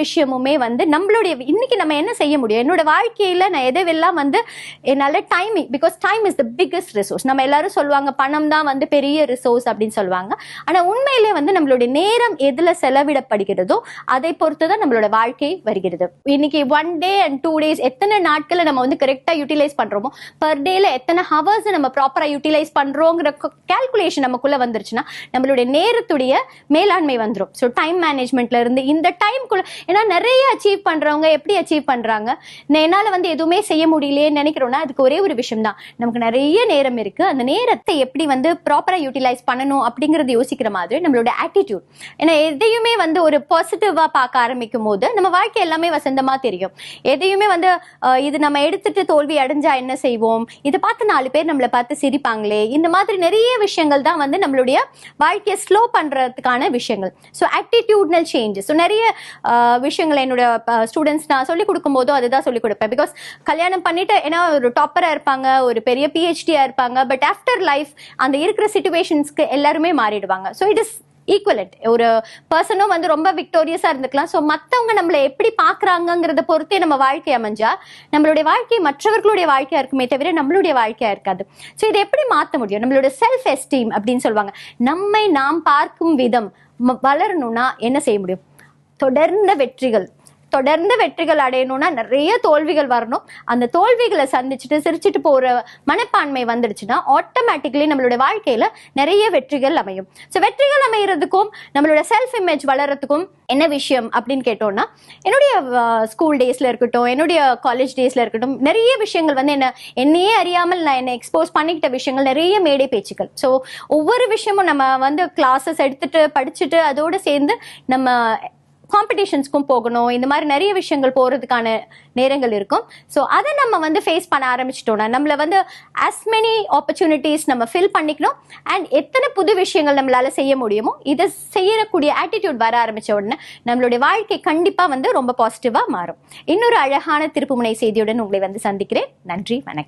விஷயமுமே வந்து நம்மளுடைய இன்னைக்கு நம்ம என்ன செய்ய முடியும், என்னோட வாழ்க்கையில நான் எதெல்லாம் வந்து என்னால timing, because time is the biggest resource. நம்ம எல்லாரும் சொல்லுவாங்க பணம் தான் வந்து பெரிய ரிசோர்ஸ் அப்படின்னு சொல்லுவாங்க. ஆனா உண்மையிலே வந்து நம்மளுடைய நேரம் எதுல செலவிடப்படுகிறதோ அதை பொறுத்துதான் நம்மளோட வாழ்க்கை வருகிறது. இன்னைக்கு 1 day and 2 days எத்தனை நாட்களை நம்ம வந்து கரெக்டா யூட்டிலைஸ் பண்றோமோ, பர் டேல எத்தனை ஹவர்ஸ் நம்ம ப்ராப்பரா யூட்டிலைஸ் பண்றோங்கிற கால்குலேஷன் நமக்குள்ள வந்துருச்சுன்னா நம்மளுடைய நேரத்துடைய மேலாண்மை வந்துடும். ஸோ டைம் மேனேஜ்மெண்ட்ல இருந்து இந்த டைம்குள்ள, ஏன்னா நிறைய அச்சீவ் பண்றவங்க எப்படி அச்சீவ் பண்றாங்க, என்னால வந்து எதுவுமே செய்ய முடியலையேன்னு நினைக்கிறோம்னா அதுக்கு ஒரே ஒரு விஷயம் தான், நமக்கு நிறைய நேரம் இருக்கு, அந்த நேரத்தை எப்படி வந்து ப்ராப்பரா யூட்டிலைஸ் பண்ணணும் அப்படிங்கறது யோசிக்கிற மாதிரி நம்மளோட ஆட்டிடியூட். ஏன்னா எதையுமே வந்து ஒரு பாசிட்டிவா பார்க்க ஆரம்பிக்கும் போது நம்ம வாழ்க்கை எல்லாமே வசந்தமா தெரியும். எதையுமே வந்து இது நம்ம எடுத்துட்டு தோல்வி அடைஞ்சா என்ன செய்வோம், இதை பார்த்து 4 பேர் நம்மளை பார்த்து சிரிப்பாங்களே, இந்த மாதிரி நிறைய விஷயங்கள் தான் வந்து நம்மளுடைய வாழ்க்கையை ஸ்லோ பண்றதுக்கான விஷயங்கள். So ஆட்டிடியூட்னல் changes. ஸோ நிறைய விஷயங்கள் என்னோட ஸ்டூடெண்ட்ஸ் நான் சொல்லிக் கொடுக்கும் போதும் அதுதான் சொல்லிக் கொடுப்பேன். பிகாஸ் கல்யாணம் பண்ணிட்டு ஏன்னா ஒரு டாப்பரா இருப்பாங்க, ஒரு பெரிய பிஹெச்டியா இருப்பாங்க, பட் ஆஃப்டர் லைஃப் அந்த இருக்கிற சிச்சுவேஷன்ஸ்க்கு எல்லாருமே மாறிடுவாங்க. So it is equalled. ஒரு பர்சனும் வந்து ரொம்ப விக்டோரியஸா இருந்துக்கலாம். ஸோ மற்றவங்க நம்மளை எப்படி பாக்குறாங்கிறத பொறுத்தே நம்ம வாழ்க்கை அமைஞ்சா நம்மளுடைய வாழ்க்கை மற்றவர்களுடைய வாழ்க்கையா இருக்குமே தவிர நம்மளுடைய வாழ்க்கையா இருக்காது. ஸோ இதை எப்படி மாற்ற முடியும், நம்மளோட செல்ஃப் எஸ்டீம் அப்படின்னு சொல்லுவாங்க, நம்மை நாம் பார்க்கும் விதம் வளரணும்னா என்ன செய்ய முடியும், தொடர்ந்து வெற்றிகள் அடையணும்னா நிறைய தோல்விகள் வரணும். அந்த தோல்விகளை சந்திச்சுட்டு சிரிச்சுட்டு போற மனப்பான்மை வந்துடுச்சுன்னா ஆட்டோமேட்டிக்கலி நம்மளோட வாழ்க்கையில நிறைய வெற்றிகள் அமையும். ஸோ வெற்றிகள் அமைகிறதுக்கும் நம்மளோட செல்ஃப் இமேஜ் வளர்றதுக்கும் என்ன விஷயம் அப்படின்னு கேட்டோம்னா, என்னுடைய ஸ்கூல் டேஸ்ல இருக்கட்டும், என்னுடைய காலேஜ் டேஸ்ல இருக்கட்டும், நிறைய விஷயங்கள் வந்து என்னையே அறியாமல் நான் என்னை எக்ஸ்போஸ் பண்ணிக்கிட்ட விஷயங்கள், நிறைய மேடை பேச்சுக்கள். ஸோ ஒவ்வொரு விஷயமும் நம்ம வந்து கிளாஸஸ் எடுத்துட்டு படிச்சுட்டு அதோடு சேர்ந்து நம்ம காம்படிஷன்ஸ்க்கும் போகணும், இந்த மாதிரி நிறைய விஷயங்கள் போறதுக்கான நேரங்கள் இருக்கும். ஸோ அதை நம்ம வந்து ஃபேஸ் பண்ண ஆரம்பிச்சிட்டோம்னா நம்மள வந்து as many opportunities நம்ம ஃபில் பண்ணிக்கணும். அண்ட் எத்தனை புது விஷயங்கள் நம்மளால செய்ய முடியுமோ இதை செய்யக்கூடிய ஆட்டிடியூட் வர ஆரம்பிச்ச உடனே நம்மளுடைய வாழ்க்கை கண்டிப்பா வந்து ரொம்ப பாசிட்டிவா மாறும். இன்னொரு அழகான திருப்புமுனை செய்தியுடன் உங்களை வந்து சந்திக்கிறேன். நன்றி, வணக்கம்.